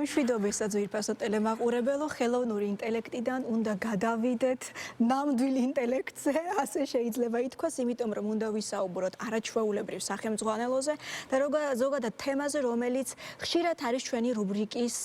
მშვიდობის ძვირფასო ტელემაყურებელო, ხელოვნური ინტელექტიდან უნდა გადავიდეთ ნამდვილ ინტელექტზე, ასე შეიძლება ითქვას, იმიტომ რომ უნდა ვისაუბროთ არაჩვეულებრივ სახელმძღვანელოზე და ზოგადად თემაზე, რომელიც ხშირად არის ჩვენი რუბრიკის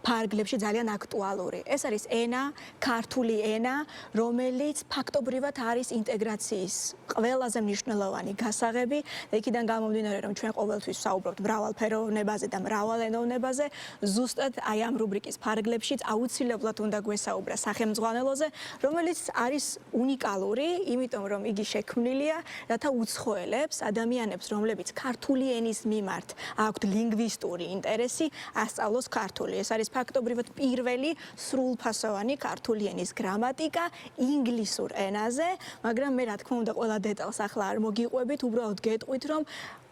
ფარგლებში ძალიან აქტუალური. ეს არის ენა, ქართული ენა, რომელიც ფაქტობრივად არის ინტეგრაციის ყველაზე მნიშვნელოვანი გასაღები და იქიდან გამომდინარე, რომ ჩვენ ყოველთვის ვსაუბრობთ მრავალფეროვნებაზე და მრავალენოვნებაზე, ზუსტად აი ამ რუბრიკის ფარგლებშიც აუცილებლად უნდა გვესაუბრა სახელმძღვანელოზე, რომელიც არის უნიკალური, იმიტომ რომ იგი შექმნილია, რათა უცხოელებს, ადამიანებს, რომლებიც ქართული ენის მიმართ აქვთ ლინგვისტური ინტერესი, ასწავლოს ქართული. ეს არის ფაქტობრივად პირველი სრულფასოვანი ქართული ენის გრამატიკა ინგლისურ ენაზე, მაგრამ მე რა თქმა უნდა ყველა დეტალს ახლა არ მოგიყვებით, უბრალოდ გეტყვით, რომ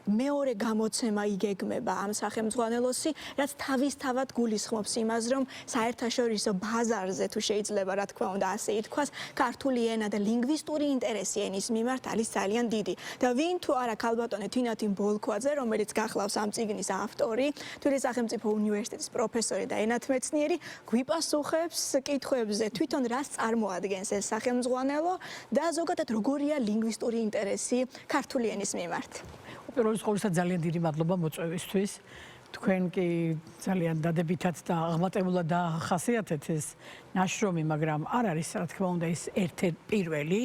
მეორე გამოცემა იგეგმება ამ სახელმძღვანელოსი, რაც თავისთავად გულისხმობს იმას, რომ საერთაშორისო ბაზარზე თუ შეიძლება რა თქმა უნდა ასე ითქვას, ქართული ენა და ლინგვისტური ინტერესი ენის მიმართ არის ძალიან დიდი. და ვინ თუ არა ქალბატონი თინათინ ბოლქვაძე, რომელიც გახლავს ამ წიგნის ავტორი, თბილისის სახელმწიფო უნივერსიტეტის პროფესორი და ენათმეცნიერი, გვიპასუხებს კითხვებზე თვითონ რას წარმოადგენს ეს სახელმძღვანელო და ზოგადად როგორია ლინგვისტური ინტერესი ქართული ენის მიმართ. პირველ რიგში ძალიან დიდი მადლობა მოწვევისთვის. თქვენ კი ძალიან დადებითად და აღმატებულად დაახასიათეთ ეს ნაშრომი, მაგრამ არ არის რა თქმა უნდა ის ერთ-ერთი პირველი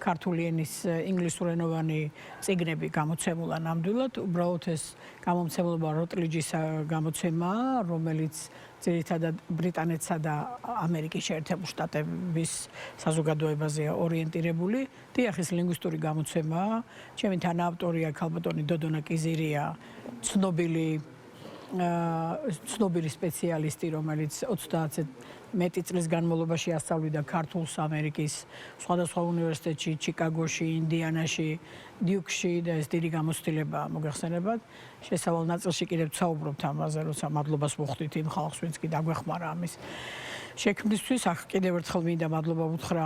ქართული ენის ინგლისურენოვანი წიგნები გამოცემულა ნამდვილად. უბრალოდ ეს გამომცემლობა როტლიჯის გამოცემაა, რომელიც ძირითადად ბრიტანეთსა და ამერიკის შეერთებულ შტატების საზოგადოებაზეა ორიენტირებული. დიახ, ეს ლინგვისტური გამოცემაა. ჩემი თანაავტორია ქალბატონი დოდონა კიზირია, ცნობილი სპეციალისტი, რომელიც 30-ზე მეტი წლის განმავლობაში ასწავლიდა ქართულს ამერიკის სხვადასხვა უნივერსიტეტში, ჩიკაგოში, ინდიანაში, დიუკში და ეს დიდი გამოცდილებაა მოგეხსენებათ. შესავალ ნაწილში კიდევ ვსაუბრობთ ამაზე, როცა მადლობას ვუხდით იმ ხალხს, ვინც კი დაგვეხმარა ამის შექმნისთვის. ახ კიდევ ერთხელ მინდა მადლობა ვუთხრა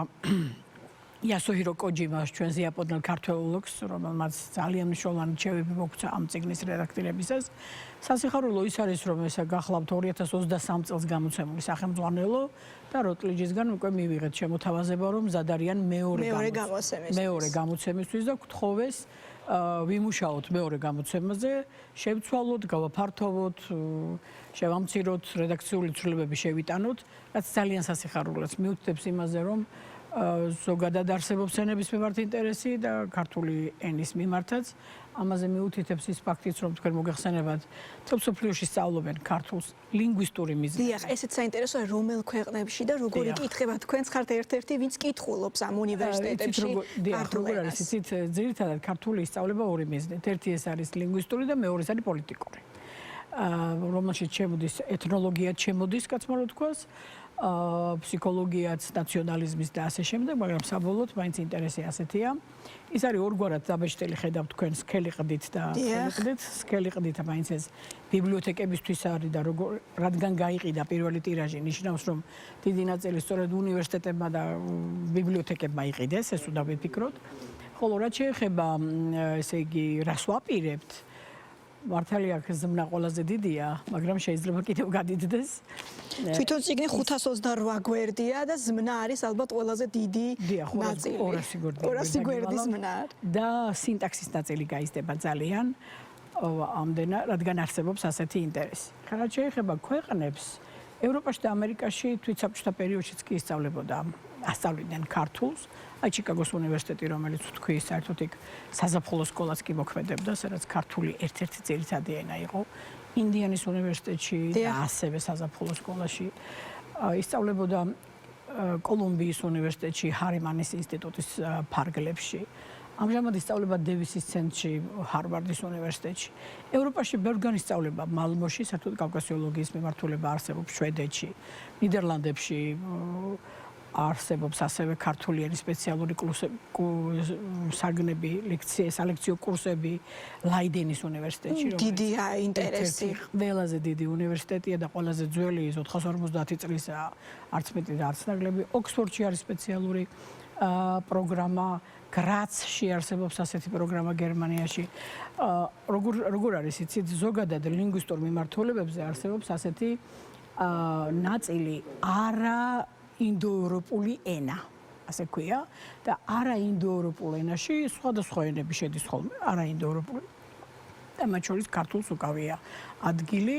იასუჰირო კოჯიმას, ჩვენს იაპონელ ქართველოლოგს, რომელმაც ძალიან მნიშვნელოვანი ჩვევები მოგცა ამ წიგნის რედაქტირებისას. სასიხარულო ის არის, რომ ეს გახლავთ 2023 წელს გამოცემული სახელმძღვანელო და როტლიჯისგან უკვე მივიღეთ შემოთავაზება, რომ მზად არიან მეორე გამოცემისთვის და გთხოვეს ვიმუშაოთ მეორე გამოცემაზე, შევცვალოთ, გავაფართოვოთ, შევამციროთ, რედაქციული ცვლილებები შევიტანოთ, რაც ძალიან სასიხარულოა. მიუთითებს იმაზე, რომ ზოგადად არსებობს ენების მიმართ ინტერესი და ქართული ენის მიმართაც. ამაზე მიუთითებს ის ფაქტიც, რომ თქვენ მოგეხსენებათ, მთელ მსოფლიოში სწავლობენ ქართულს ლინგვისტური მიზეზით. დიახ, ესეც საინტერესოა, რომელ ქვეყნებში და როგორ იკითხება. თქვენც ხართ ერთ-ერთი, ვინც კითხულობს ამ უნივერსიტეტებში. როგორ არის, იცით, ძირითადად ქართული ისწავლება ორი მიზნით. ერთი ეს არის ლინგვისტური და მეორე ეს არის პოლიტიკური. რომელშიც შემოდის ეთნოლოგიაც შემოდის, კაც მორო თქვას. ფსიქოლოგიაც, ნაციონალიზმის და ასე შემდეგ, მაგრამ საბოლოოდ მაინც ინტერესი ასეთია. ის არის ორგვარად დაბეჭდილი, ხედავთ თქვენ სქელი ყდით და ხელყდით. სქელი ყდით მაინც ეს ბიბლიოთეკებისთვის არის და რადგან გაიყიდა პირველი ტირაჟი, ნიშნავს, რომ დიდი ნაწილი სწორედ უნივერსიტეტებმა და ბიბლიოთეკებმა იყიდეს, ეს უნდა ვიფიქროთ. ხოლო რაც შეეხება, ესე იგი, რას ვაპირებთ? მართალია ზმნა ყველაზე დიდია, მაგრამ შეიძლება კიდევ გადიდდეს. თვითონ წიგნი 528 გვერდია და ზმნა არის ალბათ ყველაზე დიდი ნაწილი. 200 გვერდის ზმნა. და სინტაქსის ნაწილი გაიზრდება ძალიან ამდენად, რადგან არსებობს ასეთი ინტერესი. რაც შეეხება ქვეყნებს, ევროპაში და ამერიკაში თვითსაბჭოთა პერიოდშიც კი ასწავლიდნენ ქართულს. აი ჩიკაგოს უნივერსიტეტი, რომელიც თქვი, საერთოდ იქ საზაფხულო სკოლას კი მოქმედებდა, სადაც ქართული ერთ-ერთი ძირითადი ენა იყო. ინდიანის უნივერსიტეტში და ასევე საზაფხულო სკოლაში ისწავლებოდა კოლუმბიის უნივერსიტეტში, ჰარიმანის ინსტიტუტის ფარგლებში. ამჟამად ისწავლება დევისის ცენტრში, ჰარვარდის უნივერსიტეტში. ევროპაში ბევრგან ისწავლება მალმოში, საერთოდ კავკასიოლოგიის მიმართულება არსებობს შვედეთში, ნიდერლანდებში. არსებობს ასევე ქართული ენის სპეციალური საგნები, სალექციო კურსები ლაიდენის უნივერსიტეტში. დიდია ინტერესი. ყველაზე დიდი უნივერსიტეტია და ყველაზე ძველი 450 წლისაა, არც მეტი და არც ნაკლები. ოქსფორდში არის სპეციალური პროგრამა, გრაცში არსებობს ასეთი პროგრამა გერმანიაში. როგორ არის იცით, ზოგადად ლინგვისტურ მიმართულებებზე არსებობს ასეთი ნაწილი არა ინდოევროპული ენა. ასე ქვია და არა ინდოევროპულ ენაში სხვადასხვა ენები შედის ხოლმე არა ინდოევროპული და მათ შორის ქართულს უკავია ადგილი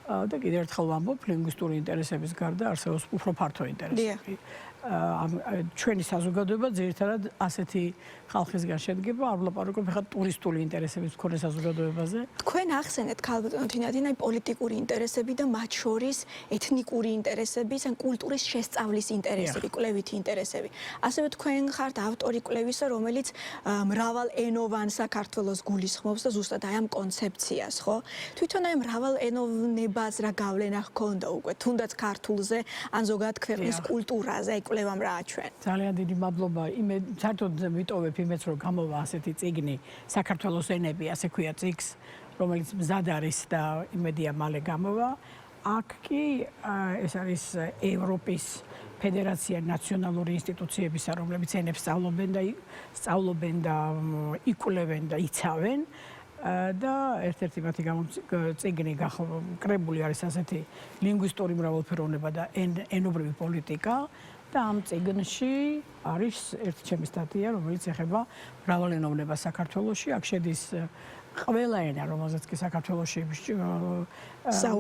და კიდევ ერთხელ ვამბობ ლინგვისტური ინტერესების გარდა არსებობს უფრო ფართო ინტერესები. ჩვენი საზოგადოება ძირითადად ასეთი ხალხისგან შედგება, არ ვლაპარაკობ ხა ტურისტული ინტერესების მქონე საზოგადოებაზე. თქვენ ახსენეთ ქალბატონო თინათინა პოლიტიკური ინტერესები და მათ შორის ეთნიკური ინტერესები, ან კულტურის შესწავლის ინტერესები, კვლევითი ინტერესები. ასევე თქვენ ხართ ავტორი კვლევისა, რომელიც მრავალენოვან საქართველოს გულისხმობს და ზუსტად აი ამ კონცეფციას, ხო? თვითონ აი მრავალენოვნებას რა გავლენა ჰქონდა უკვე, თუნდაც ქართულზე, ან ზოგადად ქვეყნის კულტურაზე, აი კვლევამ რა აჩვენ. ძალიან დიდი მადლობა. საერთოდ ვიტოვებ იმედს, რომ გამოვა ასეთი წიგნი საქართველოს ენები, ასე ქვია წიგს, რომელიც მზად არის და იმედია მალე გამოვა. აქ კი ეს არის ევროპის ფედერაცია ნაციონალური ინსტიტუციებისა, რომლებიც ენებს სწავლობენ და იკვლევენ და იცავენ. და ერთ-ერთი მათი წიგნი კრებული არის ასეთი ლინგვისტური მრავალფეროვნება და ენობრივი პოლიტიკა და ამ წიგნში არის ერთი ჩემი სტატია, რომელიც ეხება მრავალენოვნებას საქართველოში. აქ შედის ყველა ენა, რომელზეც კი საქართველოში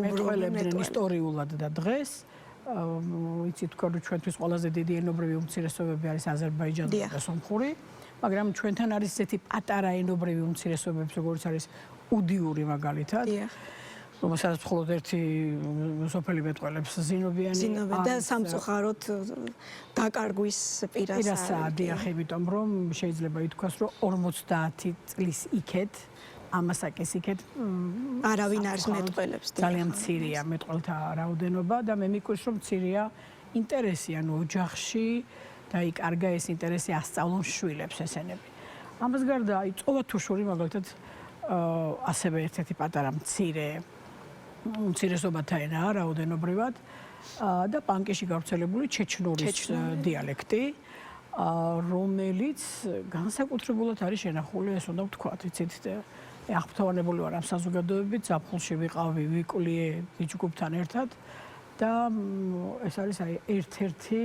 მეტყველებდნენ ისტორიულად და დღეს. იცით თქვენ რომ ჩვენთვის ყველაზე დიდი ენობრივი უმცირესობები არის აზერბაიჯანი და სომხური. მაგრამ ჩვენთან არის ესეთი პატარა ენობრივი უმცირესობები, როგორც არის უდიური მაგალითად. რომელსაც მხოლოდ ერთი სოფელი მეტყველებს ზინობიანი და სამწუხაროდ დაკარგვის პირასაა. დიახ, იმიტომ რომ შეიძლება ითქვას, რომ 50 წლის იქეთ ამასაკის იქეთ არავინ არის მეტყველებს. ძალიან მცირეა მეტყველთა რაოდენობა და მე მიკვირს, რომ მცირეა ინტერესი, ანუ ოჯახში დაიკარგა ეს ინტერესი ასწავლონ შვილებს ესენები. ამას გარდა აი წოვათუშური მაგალითად ასევე ერთ-ერთი პატარა უმცირესობათა ენაა რაოდენობრივად და პანკიში გავრცელებული ჩეჩნურის დიალექტი, რომელიც განსაკუთრებულად არის შენახული, ეს უნდა ვთქვათ, იცით, აღფრთოვანებული ვარ ამ საზოგადოებით, ზაფხულში ვიყავი ვიკულიე ჯგუფთან ერთად და ეს არის აი ერთ-ერთი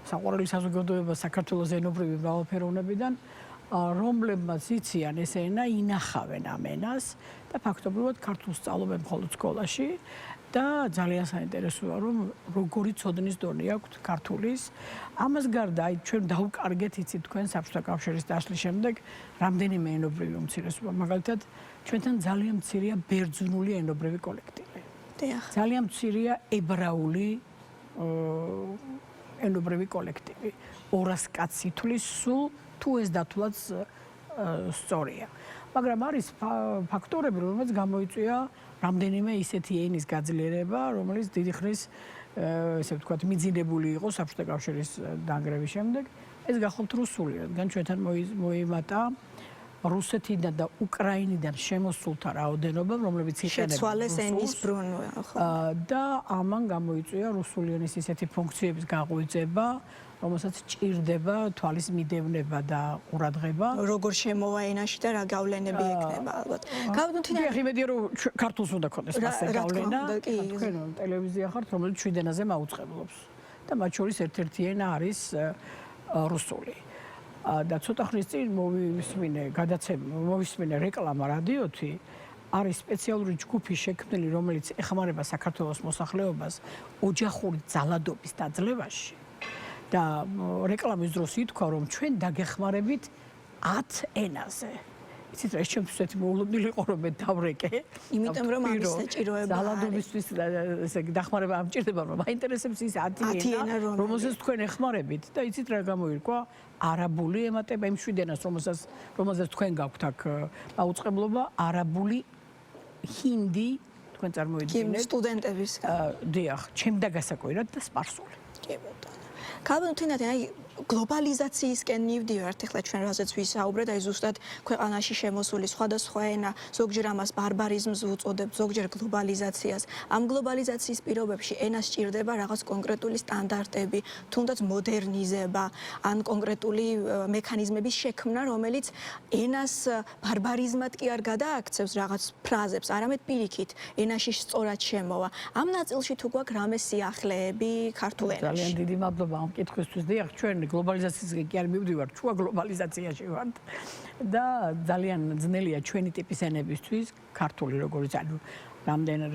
საყვარელი საზოგადოება საქართველოს ენობრივი მრავალფეროვნებიდან, რომლებმაც იციან ეს ენა, ინახავენ ამ ენას და ფაქტობრივად ქართულს სწავლობენ მხოლოდ სკოლაში და ძალიან საინტერესოა, რომ როგორი ცოდნის დონე აქვთ ქართულის. ამას გარდა, აი ჩვენ დავუკარგეთ, იცით, თქვენ საბჭოთა კავშირის დაშლის შემდეგ რამდენიმე ენობრივი უმცირესობა. მაგალითად, ჩვენთან ძალიან მცირეა ბერძნული ენობრივი კოლექტივი. ძალიან მცირეა ებრაული ენობრივი კოლექტივი. 200 კაცი თulis სულ თუ ეს დათვლაც სწორია. მაგრამ არის ფაქტორები, რომელსაც გამოიწვია რამდენიმე ისეთი ენის გაძლიერება, რომელიც დიდი ხნის ესე ვთქვათ, მიძინებული იყო საბჭოთა კავშირის დანგრევის შემდეგ. ეს გახობთ რუსული, რადგან ჩვენთან მოიმატა რუსეთიდან და უკრაინიდან შემოსულთა რაოდენობა, რომლებიც იყენებენ შეცვალეს ენის ბრუნვა, ხო? და ამან გამოიწვია რუსული ენის ისეთი ფუნქციების გაღვიძება, რომელსაც ჭირდება თვალის მიდევნება და ყურადღება. როგორ შემოვა ენაში და რა გავლენები ექნება ალბათ. ქალბატონო თინათინა, იმედია რომ ქართულს უნდა ქონდეს მასე გავლენა. თქვენ ტელევიზია ხართ, რომელიც 7 ენაზე მაუწყებლობს და მათ შორის ერთ-ერთი ენა არის რუსული. და ცოტა ხნის წინ მოვისმინე რეკლამა რადიოთი, არის სპეციალური ჯგუფი შექმნილი, რომელიც ეხმარება საქართველოს მოსახლეობას ოჯახური ძალადობის დაძლევაში. და რეკლამის დროს ითქვა, რომ ჩვენ დაგეხმარებით 10 ენაზე. იცით რა, ეს ჩემთვის ერთი მოულოდნელი იყო, რომ მე დავრეკე. იმიტომ რომ ამის საჭიროება ძალადობისთვის ესე დახმარება ამჭირდება, რომ მაინტერესებს ის 10 ენა, რომელსაც თქვენ ეხმარებით და იცით რა გამოირკვა? არაბული ემატება იმ 7 ენას, რომელსაც თქვენ გაქვთ აქ მაუწყებლობა, არაბული, ჰინდი, თქვენ წარმოიდგინეთ. სტუდენტების. დიახ, ჩემ დაგასაკვირად და სპარსული. კი ბატონო. ქალბატონო თინათინა, აი გლობალიზაციისკენ მივდივართ, ეხლა ჩვენ რასაც ვისაუბრეთ, აი ზუსტად ქვეყანაში შემოსული სხვადასხვა ენა, ზოგჯერ ამას ბარბარიზმს უწოდებთ, ზოგჯერ გლობალიზაციას. ამ გლობალიზაციის პირობებში ენას სჭირდება რაღაც კონკრეტული სტანდარტები, თუნდაც მოდერნიზება, ან კონკრეტული მექანიზმების შექმნა, რომელიც ენას ბარბარიზმად კი არ გადააქცევს რაღაც ფრაზებს, არამედ პირიქით ენაში სწორად შემოვა. ამ ნაწილში თუ გვაქვს რამე სიახლეები ქართულ ენაში? ძალიან დიდი მადლობა ამ კითხვისთვის. დიახ, ჩვენ გლობალიზაციისგან კი არ მივდივართ, შუა გლობალიზაციაში ვართ და ძალიან ძნელია ჩვენი ტიპის ენებისთვის ქართული როგორც ანუ რამდენად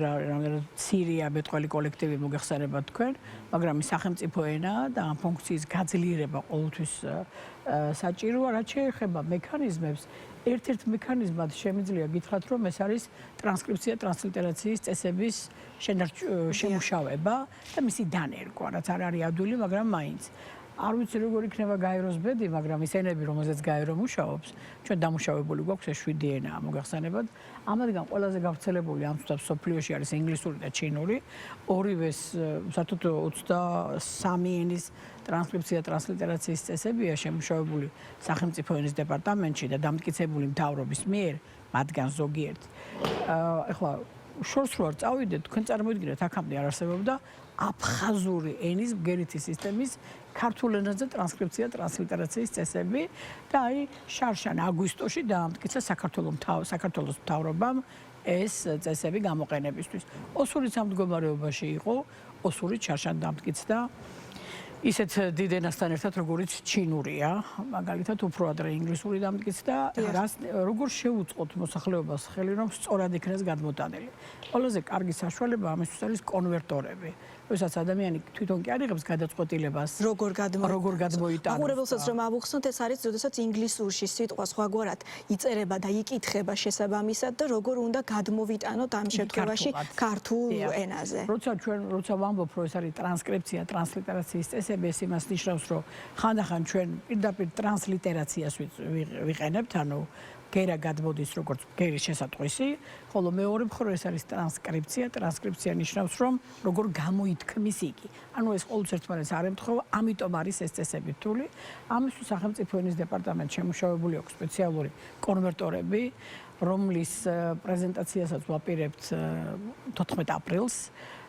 ცირია მეტყველი კოლექტივი მოგეხსენებათ თქვენ, მაგრამ სახელმწიფო ენაა და ამ ფუნქციის გაძლიერება ყოველთვის საჭიროა, რაც შეეხება მექანიზმებს. ერთ-ერთ მექანიზმად შემიძლია გითხრათ, რომ ეს არის ტრანსკრიფცია, ტრანსლიტერაციის წესების შემუშავება და მისი დანერგვა, რაც არ არის ადვილი, მაგრამ მაინც. არ ვიცი როგორ იქნება გაეროს ბედი, მაგრამ ის ენები, რომელზეც გაერო მუშაობს, ჩვენ დამუშავებული გვაქვს ეს 7 ენაა, მოგახსენებათ. ამათგან ყველაზე გავრცელებული ამ თვით სოფლიოში არის ინგლისური და ჩინური. ორივეს საერთოდ 23 ენის ტრანსკრიფცია, ტრანსლიტერაციის წესებია შემუშავებული სახელმწიფო ენის დეპარტამენტში და დამტკიცებული მთავრობის მიერ, მათგან ზოგიერთი. ეხლა შორს რო არ წავიდეთ, თქვენ წარმოიდგინეთ, აქამდე არ არსებობდა აფხაზური ენის ბგერითი სისტემის ქართულ ენაზე ტრანსკრიფცია, ტრანსლიტერაციის წესები და აი შარშან აგვისტოში დაამტკიცა საქართველოს მთავრობამ ეს წესები გამოყენებისთვის. ოსურიც ამ მდგომარეობაში იყო, ოსურიც შარშან დაამტკიცდა ისეთ დიდ ენასთან ერთად, როგორიც ჩინურია, მაგალითად უფრო ადრე ინგლისური დამტკიცდა, როგორ შეუწყოთ მოსახლეობას ხელი, რომ სწორად იქნეს გადმოტანილი. ყველაზე კარგი საშუალება ამისთვის არის კონვერტორები. როდესაც ადამიანი თვითონ კი არ იღებს გადაწყვეტილებას, როგორ გადმოიტანოს. მაყურებელსაც რომ ავუხსნათ, ეს არის, როდესაც ინგლისურში სიტყვა სხვაგვარად იწერება და იკითხება შესაბამისად და როგორ უნდა გადმოვიტანოთ ამ შემთხვევაში ქართულ ენაზე. როცა ვამბობ, რომ ეს არის ტრანსკრიფცია, ტრანსლიტერაციის წესები, ეს იმას ნიშნავს, რომ ხანდახან ჩვენ პირდაპირ ტრანსლიტერაციას ვიყენებთ, ანუ გერა გადმოდის როგორც გერის შესატყვისი, ხოლო მეორე მხრივ ეს არის ტრანსკრიფცია. ტრანსკრიფცია ნიშნავს, რომ როგორ გამოითქმის იგი. ანუ ეს ყოველთვის ერთმანეთს არ ემთხვევა, ამიტომ არის ეს წესები რთული. ამისთვის სახელმწიფო ენის დეპარტამენტს შემუშავებული აქვს სპეციალური კონვერტორები, რომლის პრეზენტაციასაც ვაპირებთ 14 აპრილს.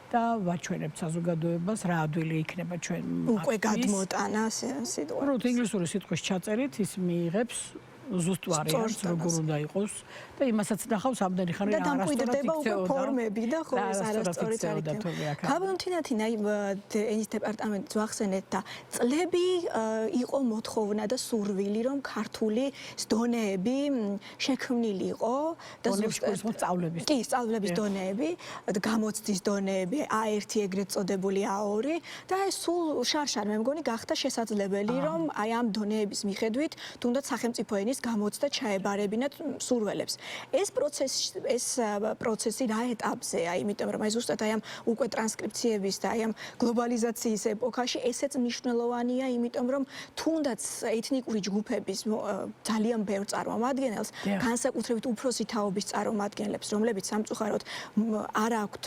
და ვაჩვენებთ საზოგადოებას რა ადვილი იქნება ჩვენ უკვე გადმოტანა სიტყვა. უბრალოდ ინგლისური სიტყვის ჩაწერით ის მიიღებს ზუსტ ვარიანტს როგორ უნდა იყოს და იმასაც ნახავს ამდენი ხანი და დამკვიდრდება უკვე ფორმები და ხო ეს არასწორიც არ იქნება. გაბუნთინათინ აი ენის დეპარტამენტს ვახსენეთ და წლები იყო მოთხოვნა და სურვილი რომ ქართული დონეები შექმნილიყო და სწავლების კი სწავლების დონეები, გამოცდის დონეები, A1 ეგრეთ წოდებული A2 და ეს სულ შარშან მე მგონი გახდა შესაძლებელი რომ აი ამ დონეების მიხედვით თუნდაც სახელმწიფო ენის გამოცდა ჩაებარებინათ სურველებს. ეს პროცესი რა ეტაპზეა, იმიტომ რომ აი ზუსტად აი ამ უკვე ტრანსკრიფციების და აი ამ გლობალიზაციის ეპოქაში ესეც მნიშვნელოვანია, იმიტომ რომ თუნდაც ეთნიკური ჯგუფების ძალიან ბევრ წარმომადგენელს, განსაკუთრებით უფროსი თაობის წარმომადგენლებს, რომლებიც სამწუხაროდ არ აქვთ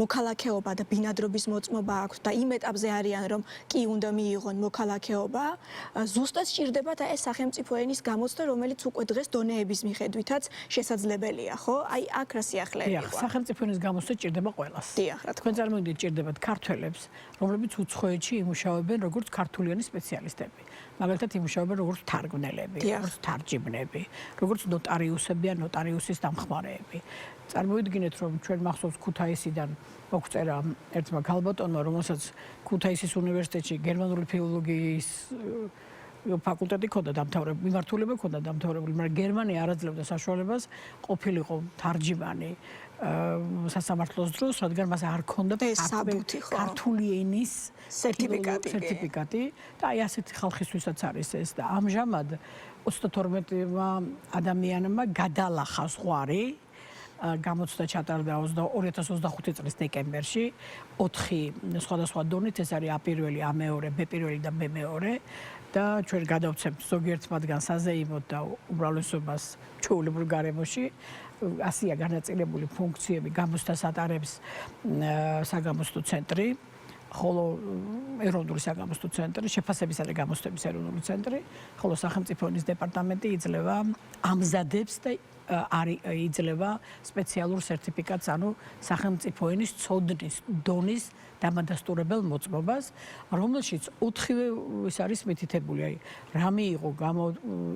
მოქალაქეობა და ბინადრობის მოწმობა აქვთ და იმ ეტაპზე არიან, რომ კი უნდა მიიღონ მოქალაქეობა, ზუსტად სჭირდებათ ეს სახელმწიფო ენის გამოცდა, რომელიც უკვე დღეს დონეების მიხედვითაც შესაძლებელია, ხო? აი აქ რა სიახლეები გვაქვს. სახელმწიფო ენის გამოცდა სჭირდება ყველას. დიახ, რა თქმა უნდა. თქვენ წარმოგიდგენთ, სჭირდებათ ქართველებს, რომლებიც უცხოეთში იმუშავებენ როგორც ქართული ენის სპეციალისტები. მაგალითად იმუშავებენ როგორც თარგმნელები, როგორც თარჯიმნები, როგორც ნოტარიუსები ან ნოტარიუსის დამხმარეები. წარმოიდგინეთ, რომ ჩვენ მახსოვს ქუთაისიდან მოგვწერა ერთმა ქალბატონმა, რომელსაც ქუთაისის უნივერსიტეტში გერმანული ფილოლოგიის ფაკულტეტი ქონდა დამთავრებული, მიმართულება ქონდა დამთავრებული, მაგრამ გერმანია არ აძლევდა საშუალებას ყოფილიყო თარჯიმანი სასამართლოს დროს, რადგან მას არ ქონდა ქართული ენის სერტიფიკატი და აი ასეთი ხალხისთვისაც არის ეს და ამჟამად 32-მა ადამიანმა გადალახა ზღვარი გამოცდა ჩატარდა 2025 წლის დეკემბერში 4 სხვადასხვა დონით, ეს არის A1, A2, B1 და B2 და ჩვენ გადავცემთ ზოგიერთ მათგან საზეიმოდ და უმრავლესობას ჩვეულებრივ გარემოში. ასია განაწილებული ფუნქციები გამოცდას ატარებს საგამოცდო ცენტრი ხოლო ეროვნული საგამოსტო ცენტრი, შეფასებისა და გამოცდების ეროვნული ცენტრი, ხოლო სახელმწიფო ენის დეპარტამენტი იძლევა ამზადებს და იძლევა სპეციალურ სერტიფიკატს, ანუ სახელმწიფო ენის ცოდნის დონის დამადასტურებელ მოწმობას, რომელშიც 4-ვე ის არის მითითებული, აი, რა მიიღო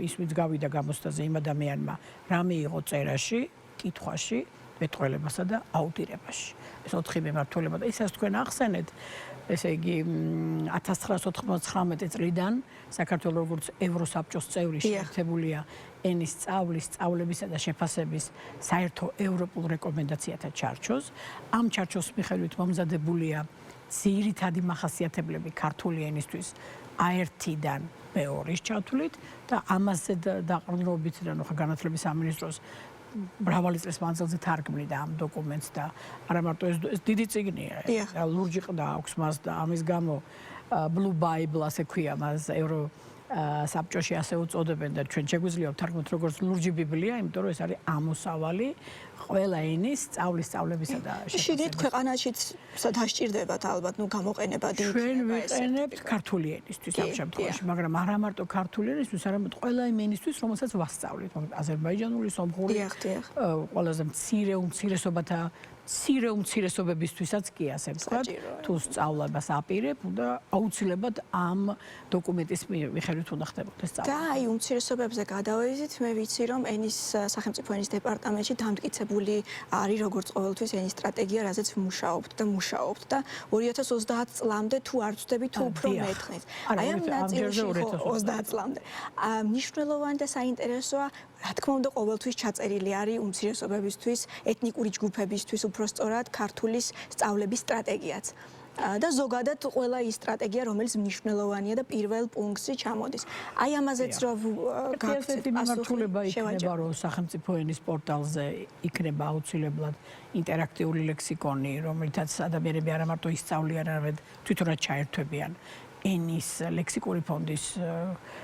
ის ვინც გავიდა გამოცდაზე იმ ადამიანმა, რა მიიღო წერაში, კითხვაში, მეტყველებასა და აუდირებაში. ეს 4 მიმართულება და ისაც თქვენ ახსენეთ, ესე იგი 1999 წლიდან საქართველოს როგორც ევროსაბჭოს წევრი შეერთებულია ენის სწავლის, სწავლებისა და შეფასების საერთო ევროპულ რეკომენდაციათა ჩარჩოს. ამ ჩარჩოს მიხედვით მომზადებულია ძირითადი მახასიათებლები ქართული ენისთვის A1-დან B2-ის ჩათვლით და ამაზე დაყრდნობით და განათლების სამინისტროს მრავალი წლის მანძილზე თარგმნიდა ამ დოკუმენტს და არა მარტო ეს დიდი წიგნია, ლურჯი ყდა აქვს მას და ამის გამო Blue Bible ასე ქვია მას საბჭოში ასე უწოდებენ და ჩვენ შეგვიძლია ვთარგმნოთ როგორც ლურჯი ბიბლია, იმიტომ რომ ეს არის ამოსავალი ყველა ენის სწავლებისა და შეფასების. შიგნით ქვეყანაშიც დასჭირდებათ ალბათ, გამოყენებადი იქნება. ჩვენ ვიყენებთ ქართული ენისთვის ამ შემთხვევაში, მაგრამ არა მარტო ქართული ენისთვის, არამედ ყველა იმ ენისთვის, რომელსაც ვასწავლეთ. აზერბაიჯანული, სომხური, ყველაზე მცირე უმცირესობათა უმცირესობებისთვისაც კი ასე ვთქვათ, თუ სწავლებას აპირებ, უნდა აუცილებლად ამ დოკუმენტის მიხედვით უნდა ხდებოდეს სწავლა. და აი უმცირესობებზე გადავიდით, მე ვიცი რომ ენის სახელმწიფო ენის დეპარტამენტში დამტკიცებული არის როგორც ყოველთვის ენის სტრატეგია, რაზეც მუშაობთ და 2030 წლამდე თუ არ ვწდები თუ უფრო მეტხნით. აი ამ ნაწილში 30 წლამდე. მნიშვნელოვანი და საინტერესოა, რა თქმა უნდა, ყოველთვის ჩაწერილი არის უმცირესობებისთვის, ეთნიკური ჯგუფებისთვის უფრო სწორად ქართულის სწავლების სტრატეგიაც. და ზოგადად ყველა ის სტრატეგია, რომელიც მნიშვნელოვანია და პირველ პუნქტში ჩამოდის. აი ამაზეც რომ გაქცევთ მიმართულება იქნება, რომ სახელმწიფო ენის პორტალზე იქნება აუცილებლად ინტერაქტიული ლექსიკონი, რომელთაც ადამიანები არა მარტო ისწავლიან, არამედ თვითონაც ჩაერთვებიან ენის ლექსიკური ფონდის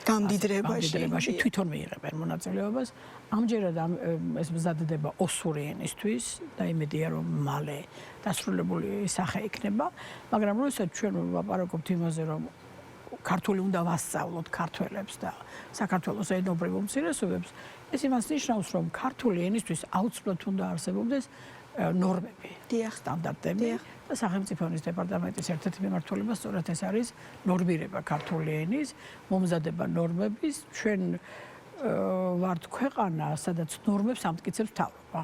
გამდიდრებაში თვითონ მიიღებენ მონაწილეობას. ამჯერად ეს მზადდება ოსური ენისთვის და იმედია რომ მალე დასრულებული სახე იქნება, მაგრამ როდესაც ჩვენ ვაპარაკობთ იმაზე, რომ ქართული უნდა ვასწავლოთ ქართველებს და საქართველოს ენობრივ უმცირესობებს, ეს იმას ნიშნავს, რომ ქართული ენისთვის აუცილებლად უნდა არსებობდეს ნორმები, სტანდარტები და სახელმწიფო ენის დეპარტამენტის ერთ-ერთი მიმართულება სწორედ ეს არის ნორმირება ქართული ენის, მომზადება ნორმების. ჩვენ ვართ ქვეყანა, სადაც ნორმებს ამტკიცებს მთავრობა.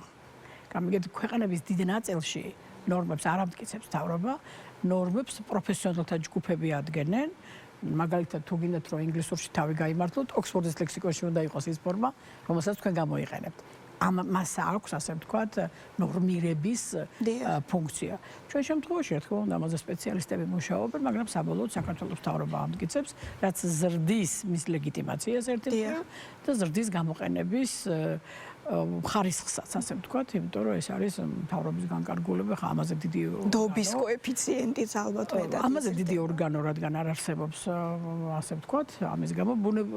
გამიგეთ, ქვეყანების დიდ ნაწილში ნორმებს არ ამტკიცებს მთავრობა, ნორმებს პროფესიონალთა ჯგუფები ადგენენ. მაგალითად, თუ გინდათ რომ ინგლისურში თავი გაიმართლოთ, ოქსფორდის ლექსიკონში უნდა იყოს ის ფორმა, რომელსაც თქვენ გამოიყენებთ. მას აქვს, ასე ვთქვათ, ნორმირების ფუნქცია. ჩვენ შემთხვევაში, რა თქმა უნდა, ამაზე სპეციალისტები მუშაობენ, მაგრამ საბოლოოდ საქართველოს მთავრობა ამტკიცებს, რაც ზრდის მის ლეგიტიმაციას ერთ-ერთად და ზრდის გამოყენების ხარისხსაც, ასე ვთქვათ, იმიტომ რომ ეს არის მთავრობის განკარგულება, ხა ამაზე დიდი დობის კოეფიციენტიც ალბათ მეტად. ამაზე დიდი ორგანო, რადგან არ არსებობს, ასე ვთქვათ, ამის გამო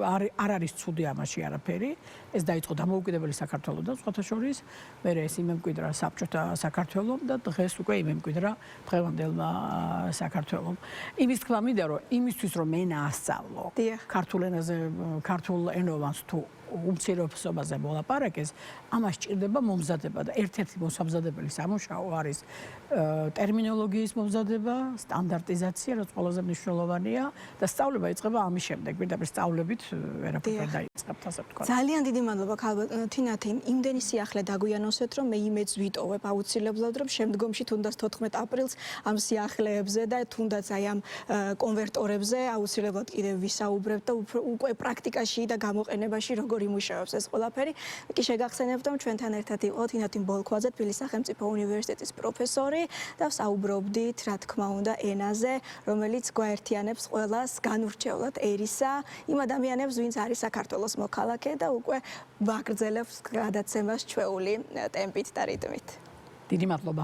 არ არის ცუდი ამაში არაფერი. ეს დაიწყო დამოუკიდებელი საქართველოსთან სხვათა შორის, მერე ეს იმემკვიდრა საბჭოთა საქართველომ და დღეს უკვე იმემკვიდრა დღევანდელმა საქართველომ. იმის თქმა მინდა, რომ იმისთვის რომ ენა ასწავლო, ქართულ ენაზე, ქართულ ენოვანს თუ უმცირესობაზე მოლაპარაკეს, ამას სჭირდება მომზადება და ერთ-ერთი მოსამზადებელი სამუშაო არის ტერმინოლოგიის მომზადება, სტანდარტიზაცია, რაც ყველაზე მნიშვნელოვანია და სწავლება იწყება ამის შემდეგ. პირდაპირ სწავლებით ვერაფერ არ დაიწყებთ, ასე ვთქვათ. ძალიან დიდი მადლობა თინათინ, იმდენი სიახლე დაგვიანოსეთ, რომ მე იმედს ვიტოვებ აუცილებლად, რომ შემდგომში თუნდაც 14 აპრილს ამ სიახლეებზე და თუნდაც აი ამ კონვერტორებზე აუცილებლად კიდევ ვისაუბრებთ და უკვე პრაქტიკაში და გამოყენებაში როგორ იმუშავებს ეს ყველაფერი. კი შეგახსენებთ, რომ ჩვენთან ერთად იყო თინათინ ბოლქვაძე, თბილისის სახელმწიფო უნივერსიტეტის პროფესორი და ვსაუბრობდით, რა თქმა უნდა, ენაზე, რომელიც გვაერთიანებს ყველას განურჩევლად ერისა, იმ ადამიანებს, ვინც არის საქართველოს მოქალაქე და უკვე ვაგრძელებს გადაცემას ჩვეული ტემპით და რიტმით. დიდი მადლობა.